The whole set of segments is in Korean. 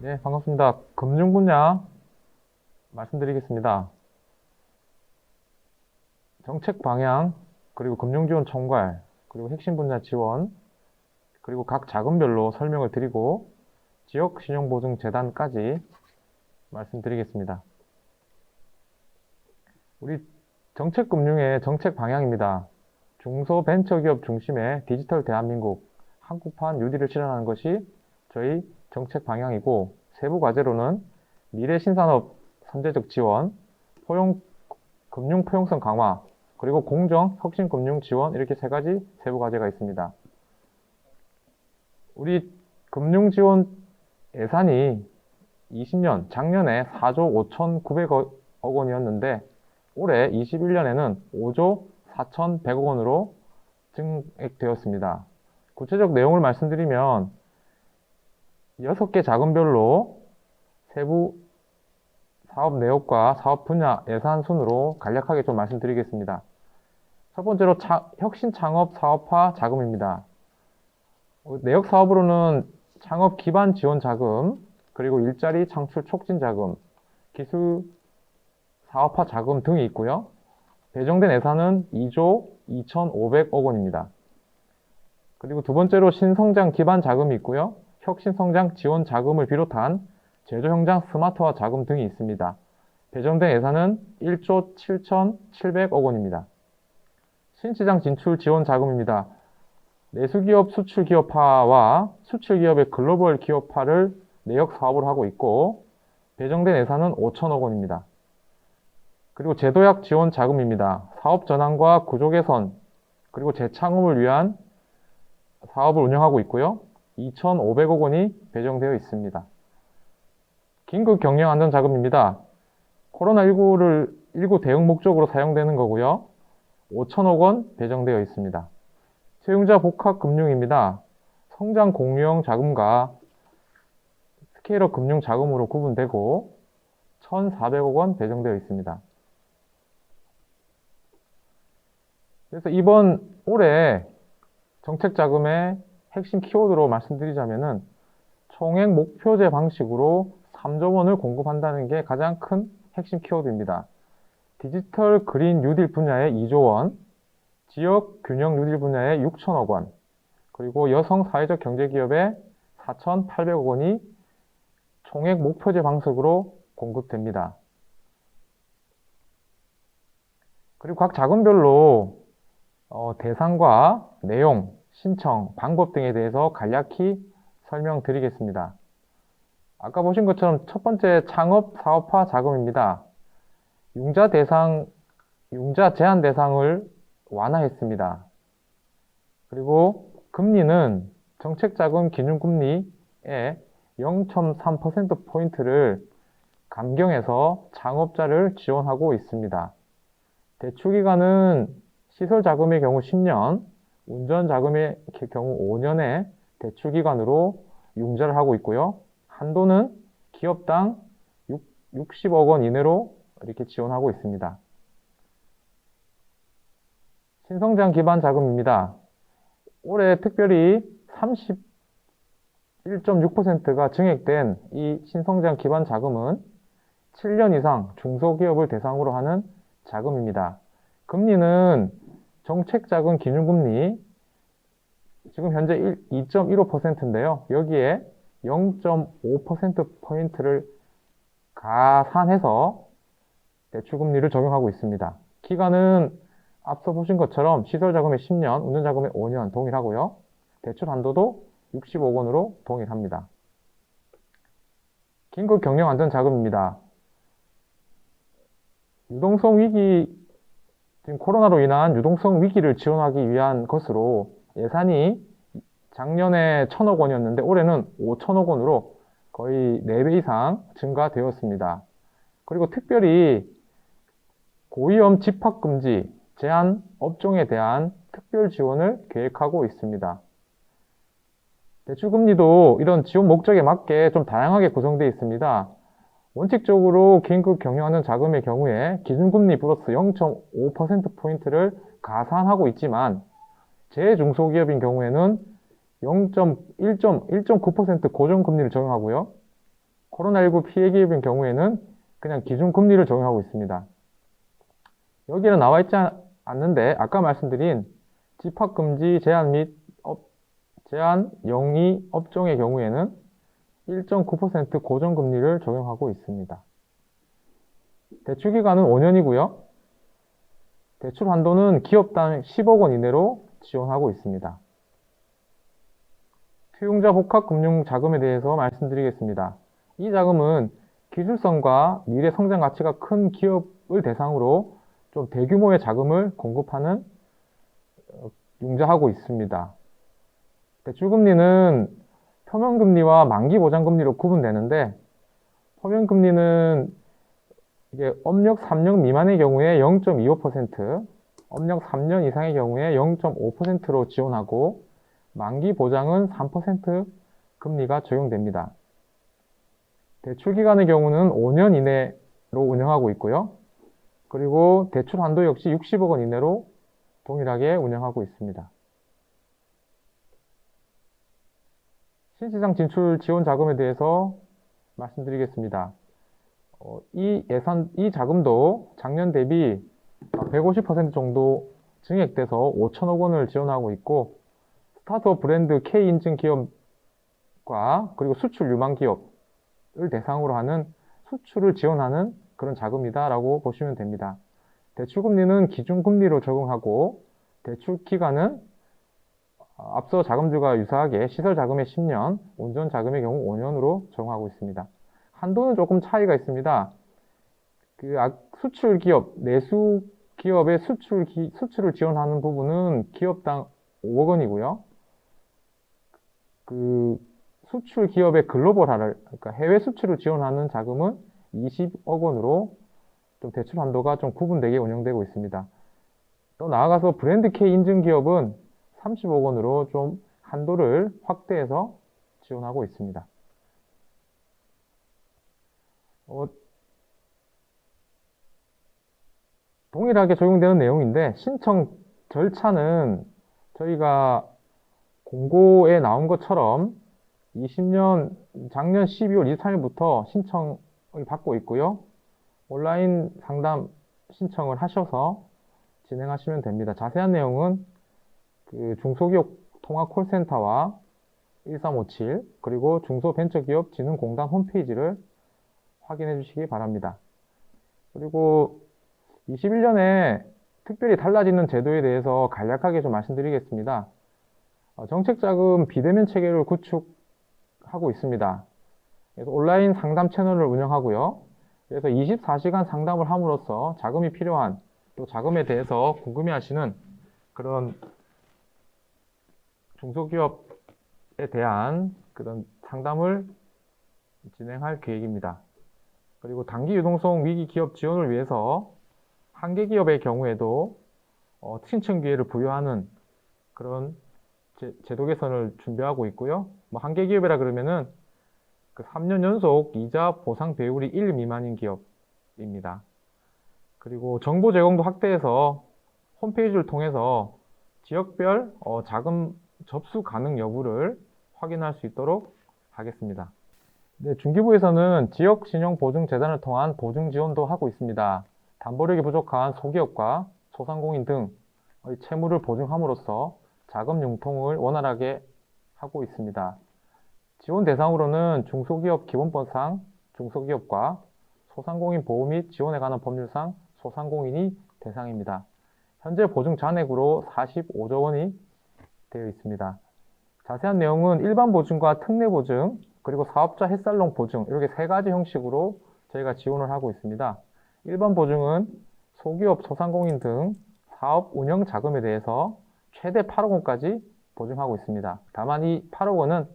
네, 반갑습니다. 금융 분야 말씀드리겠습니다. 정책 방향, 그리고 금융 지원 총괄, 그리고 핵심 분야 지원, 그리고 각 자금별로 설명을 드리고 지역 신용보증 재단까지 말씀드리겠습니다. 우리 정책 금융의 정책 방향입니다. 중소벤처기업 중심의 디지털 대한민국, 한국판 뉴딜을 실현하는 것이 저희 정책 방향이고, 세부 과제로는 미래 신산업 선제적 지원, 금융 포용성 강화, 그리고 공정 혁신 금융 지원, 이렇게 세 가지 세부 과제가 있습니다. 우리 금융 지원 예산이 20년, 작년에 4조 5,900억 원이었는데 올해 21년에는 5조 4,100억 원으로 증액되었습니다. 구체적 내용을 말씀드리면 6개 자금별로 세부 사업 내역과 사업 분야 예산 순으로 간략하게 좀 말씀드리겠습니다. 첫 번째로 혁신 창업 사업화 자금입니다. 내역 사업으로는 창업 기반 지원 자금, 그리고 일자리 창출 촉진 자금, 기술 사업화 자금 등이 있고요. 배정된 예산은 2조 2,500억 원입니다. 그리고 두 번째로 신성장 기반 자금이 있고요. 혁신성장 지원 자금을 비롯한 제조 현장 스마트화 자금 등이 있습니다. 배정된 예산은 1조 7,700억 원입니다. 신시장 진출 지원 자금입니다. 내수기업 수출기업화와 수출기업의 글로벌 기업화를 내역 사업으로 하고 있고, 배정된 예산은 5천억 원입니다. 그리고 제도약 지원 자금입니다. 사업 전환과 구조 개선, 그리고 재창업을 위한 사업을 운영하고 있고요. 2,500억 원이 배정되어 있습니다. 긴급 경영 안전 자금입니다. 코로나19 대응 목적으로 사용되는 거고요. 5천억 원 배정되어 있습니다. 채용자 복합 금융입니다. 성장 공유형 자금과 스케일업 금융 자금으로 구분되고 1,400억 원 배정되어 있습니다. 그래서 이번 올해 정책 자금의 핵심 키워드로 말씀드리자면은 총액 목표제 방식으로 3조 원을 공급한다는 게 가장 큰 핵심 키워드입니다. 디지털 그린 뉴딜 분야에 2조 원, 지역 균형 뉴딜 분야에 6천억 원, 그리고 여성 사회적 경제기업에 4,800억 원이 총액 목표제 방식으로 공급됩니다. 그리고 각 자금별로 대상과 내용, 신청, 방법 등에 대해서 간략히 설명드리겠습니다. 아까 보신 것처럼 첫 번째 창업 사업화 자금입니다. 융자 제한 대상을 완화했습니다. 그리고 금리는 정책자금 기준금리의 0.3%포인트를 감경해서 창업자를 지원하고 있습니다. 대출기간은 시설자금의 경우 10년, 운전자금의 경우 5년의 대출기간으로 융자를 하고 있고요. 한도는 기업당 60억 원 이내로 이렇게 지원하고 있습니다. 신성장 기반 자금입니다. 올해 특별히 31.6%가 증액된 이 신성장 기반 자금은 7년 이상 중소기업을 대상으로 하는 자금입니다. 금리는 정책자금 기준금리 지금 현재 2.15%인데요. 여기에 0.5%포인트를 가산해서 대출금리를 적용하고 있습니다. 기간은 앞서 보신 것처럼 시설자금의 10년, 운전자금의 5년 동일하고요. 대출 한도도 60억 원으로 동일합니다. 긴급 경영 안전 자금입니다. 유동성 위기, 지금 코로나로 인한 유동성 위기를 지원하기 위한 것으로 예산이 작년에 1,000억 원이었는데 올해는 5천억 원으로 거의 4배 이상 증가되었습니다. 그리고 특별히 고위험 집합금지 제한 업종에 대한 특별 지원을 계획하고 있습니다. 대출금리도 이런 지원 목적에 맞게 좀 다양하게 구성되어 있습니다. 원칙적으로 긴급 경영하는 자금의 경우에 기준금리 플러스 0.5%포인트를 가산하고 있지만 제중소기업인 경우에는 1.9% 고정금리를 적용하고요. 코로나19 피해 기업인 경우에는 그냥 기준금리를 적용하고 있습니다. 여기는 나와 있지 않는데 아까 말씀드린 집합금지 제한 및 제한 영위 업종의 경우에는 1.9% 고정금리를 적용하고 있습니다. 대출기간은 5년이고요. 대출 한도는 기업당 10억 원 이내로 지원하고 있습니다. 투융자 복합금융 자금에 대해서 말씀드리겠습니다. 이 자금은 기술성과 미래 성장 가치가 큰 기업을 대상으로 좀 대규모의 자금을 공급하는 융자하고 있습니다. 대출금리는 표면금리와 만기보장금리로 구분되는데 표면금리는 이게 업력 3년 미만의 경우에 0.25%, 업력 3년 이상의 경우에 0.5%로 지원하고 만기 보장은 3% 금리가 적용됩니다. 대출 기간의 경우는 5년 이내로 운영하고 있고요. 그리고 대출 한도 역시 60억 원 이내로 동일하게 운영하고 있습니다. 신시장 진출 지원 자금에 대해서 말씀드리겠습니다. 이 자금도 작년 대비 150% 정도 증액돼서 5천억 원을 지원하고 있고, 스타트업 브랜드 K 인증 기업과 그리고 수출 유망 기업을 대상으로 하는 수출을 지원하는 그런 자금이다라고 보시면 됩니다. 대출금리는 기준금리로 적용하고 대출 기간은 앞서 자금주가 유사하게 시설자금의 10년, 운전자금의 경우 5년으로 적용하고 있습니다. 한도는 조금 차이가 있습니다. 수출 기업, 내수 기업의 수출을 지원하는 부분은 기업당 5억 원이고요. 수출 기업의 글로벌화를, 그러니까 해외 수출을 지원하는 자금은 20억 원으로 좀 대출 한도가 좀 구분되게 운영되고 있습니다. 또 나아가서 브랜드 K 인증 기업은 30억 원으로 좀 한도를 확대해서 지원하고 있습니다. 동일하게 적용되는 내용인데 신청 절차는 저희가 공고에 나온 것처럼 작년 12월 23일부터 신청을 받고 있고요. 온라인 상담 신청을 하셔서 진행하시면 됩니다. 자세한 내용은 중소기업 통화 콜센터와 1357 그리고 중소벤처기업진흥공단 홈페이지를 확인해 주시기 바랍니다. 그리고 21년에 특별히 달라지는 제도에 대해서 간략하게 좀 말씀드리겠습니다. 정책자금 비대면 체계를 구축하고 있습니다. 그래서 온라인 상담 채널을 운영하고요. 그래서 24시간 상담을 함으로써 자금이 필요한 또 자금에 대해서 궁금해하시는 그런 중소기업에 대한 그런 상담을 진행할 계획입니다. 그리고 단기 유동성 위기 기업 지원을 위해서 한계 기업의 경우에도 신청 기회를 부여하는 그런 제도 개선을 준비하고 있고요. 한계 기업이라 그러면은 3년 연속 이자 보상 배율이 1 미만인 기업입니다. 그리고 정보 제공도 확대해서 홈페이지를 통해서 지역별 자금 접수 가능 여부를 확인할 수 있도록 하겠습니다. 네, 중기부에서는 지역신용보증재단을 통한 보증 지원도 하고 있습니다. 담보력이 부족한 소기업과 소상공인 등의 채무를 보증함으로써 자금 융통을 원활하게 하고 있습니다. 지원 대상으로는 중소기업 기본법상 중소기업과 소상공인 보호 및 지원에 관한 법률상 소상공인이 대상입니다. 현재 보증 잔액으로 45조 원이 되어 있습니다. 자세한 내용은 일반 보증과 특례 보증, 그리고 사업자 햇살롱 보증 이렇게 세 가지 형식으로 저희가 지원을 하고 있습니다. 일반 보증은 소기업, 소상공인 등 사업 운영 자금에 대해서 최대 8억 원까지 보증하고 있습니다. 다만 이 8억 원은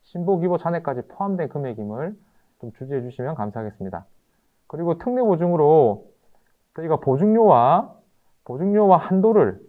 신보기보 잔액까지 포함된 금액임을 좀 주지해 주시면 감사하겠습니다. 그리고 특례 보증으로 저희가 보증료와 한도를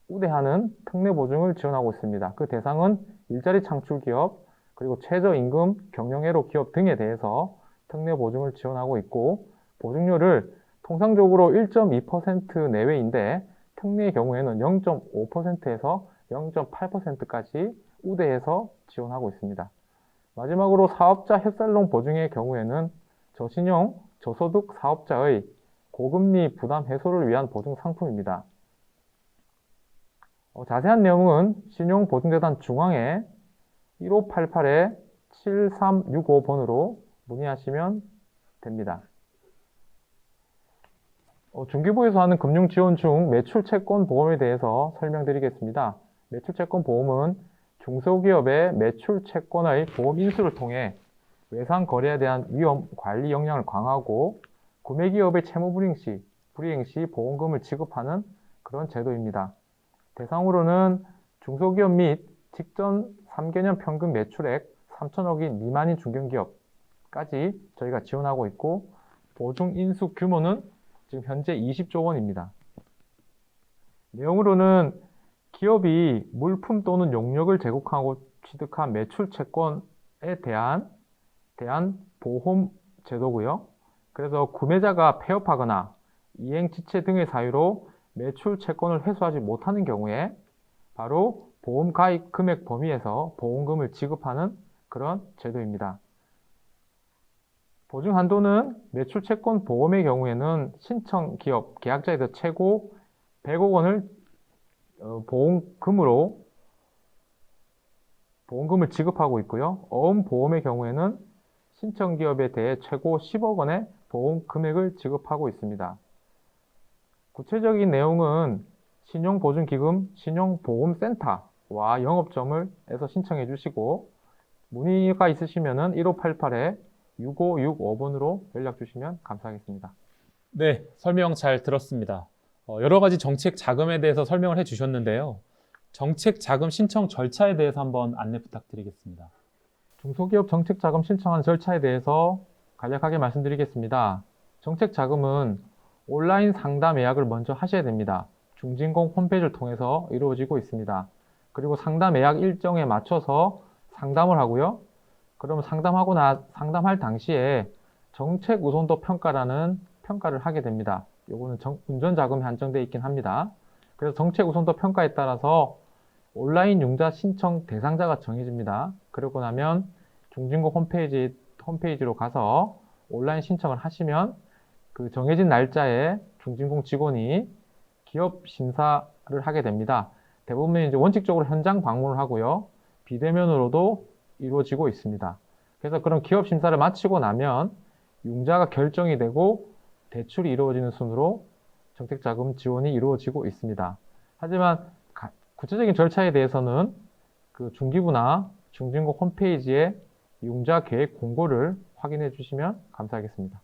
우대하는 특례 보증을 지원하고 있습니다. 그 대상은 일자리 창출 기업, 그리고 최저임금, 경영애로 기업 등에 대해서 특례 보증을 지원하고 있고, 보증료를 통상적으로 1.2% 내외인데 특례의 경우에는 0.5%에서 0.8%까지 우대해서 지원하고 있습니다. 마지막으로 사업자 햇살론 보증의 경우에는 저신용, 저소득 사업자의 고금리 부담 해소를 위한 보증 상품입니다. 자세한 내용은 신용보증재단 중앙에 1588-7365번으로 문의하시면 됩니다. 중기부에서 하는 금융지원 중 매출채권 보험에 대해서 설명드리겠습니다. 매출채권 보험은 중소기업의 매출채권의 보험 인수를 통해 외상 거래에 대한 위험 관리 역량을 강화하고 구매기업의 채무불이행 시 보험금을 지급하는 그런 제도입니다. 대상으로는 중소기업 및 직전 3개년 평균 매출액 3천억이 미만인 중견기업까지 저희가 지원하고 있고, 보증 인수 규모는 지금 현재 20조 원입니다. 내용으로는 기업이 물품 또는 용역을 제공하고 취득한 매출 채권에 대한 보험 제도고요. 그래서 구매자가 폐업하거나 이행 지체 등의 사유로 매출 채권을 회수하지 못하는 경우에 바로 보험 가입 금액 범위에서 보험금을 지급하는 그런 제도입니다. 보증 한도는 매출 채권 보험의 경우에는 신청 기업 계약자에 대해 최고 100억 원을 보험금을 지급하고 있고요. 어음 보험의 경우에는 신청 기업에 대해 최고 10억 원의 보험 금액을 지급하고 있습니다. 구체적인 내용은 신용보증기금 신용보험센터와 영업점에서 신청해 주시고, 문의가 있으시면 1588-6565번으로 연락 주시면 감사하겠습니다. 네, 설명 잘 들었습니다. 여러 가지 정책 자금에 대해서 설명을 해주셨는데요. 정책 자금 신청 절차에 대해서 한번 안내 부탁드리겠습니다. 중소기업 정책 자금 신청하는 절차에 대해서 간략하게 말씀드리겠습니다. 정책 자금은 온라인 상담 예약을 먼저 하셔야 됩니다. 중진공 홈페이지를 통해서 이루어지고 있습니다. 그리고 상담 예약 일정에 맞춰서 상담을 하고요. 그러면 상담할 당시에 정책 우선도 평가라는 평가를 하게 됩니다. 요거는 운전자금에 한정되어 있긴 합니다. 그래서 정책 우선도 평가에 따라서 온라인 융자 신청 대상자가 정해집니다. 그러고 나면 중진공 홈페이지로 가서 온라인 신청을 하시면 그 정해진 날짜에 중진공 직원이 기업 심사를 하게 됩니다. 대부분 이제 원칙적으로 현장 방문을 하고요. 비대면으로도 이루어지고 있습니다. 그래서 그런 기업 심사를 마치고 나면 융자가 결정이 되고 대출이 이루어지는 순으로 정책자금 지원이 이루어지고 있습니다. 하지만 구체적인 절차에 대해서는 그 중기부나 중진공 홈페이지에 융자 계획 공고를 확인해 주시면 감사하겠습니다.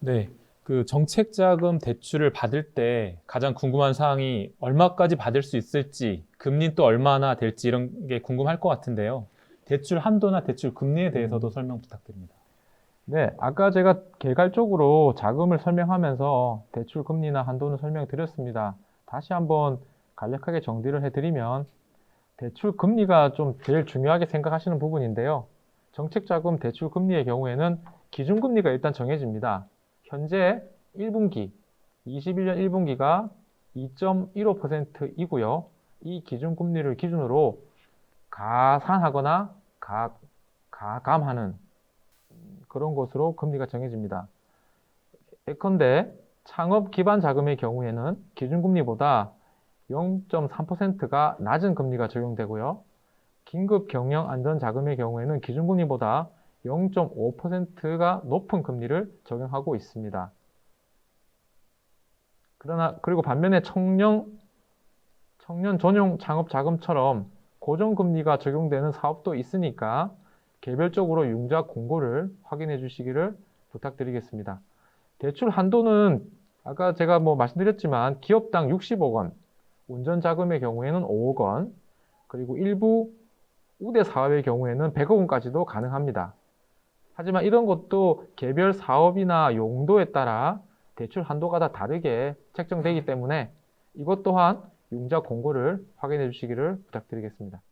네, 그 정책자금 대출을 받을 때 가장 궁금한 사항이 얼마까지 받을 수 있을지, 금리는 또 얼마나 될지 이런 게 궁금할 것 같은데요. 대출 한도나 대출 금리에 대해서도 설명 부탁드립니다. 네, 아까 제가 개괄적으로 자금을 설명하면서 대출 금리나 한도는 설명드렸습니다. 다시 한번 간략하게 정리를 해드리면, 대출 금리가 좀 제일 중요하게 생각하시는 부분인데요. 정책자금 대출 금리의 경우에는 기준금리가 일단 정해집니다. 현재 1분기, 21년 1분기가 2.15%이고요. 이 기준금리를 기준으로 가산하거나 가감하는 그런 것으로 금리가 정해집니다. 예컨대 창업 기반 자금의 경우에는 기준금리보다 0.3%가 낮은 금리가 적용되고요. 긴급 경영 안전 자금의 경우에는 기준금리보다 0.5%가 높은 금리를 적용하고 있습니다. 그리고 반면에 청년 전용 창업 자금처럼 고정금리가 적용되는 사업도 있으니까 개별적으로 융자 공고를 확인해 주시기를 부탁드리겠습니다. 대출 한도는 아까 제가 말씀드렸지만 기업당 60억 원, 운전자금의 경우에는 5억 원, 그리고 일부 우대 사업의 경우에는 100억 원까지도 가능합니다. 하지만 이런 것도 개별 사업이나 용도에 따라 대출 한도가 다 다르게 책정되기 때문에 이것 또한 융자 공고를 확인해 주시기를 부탁드리겠습니다.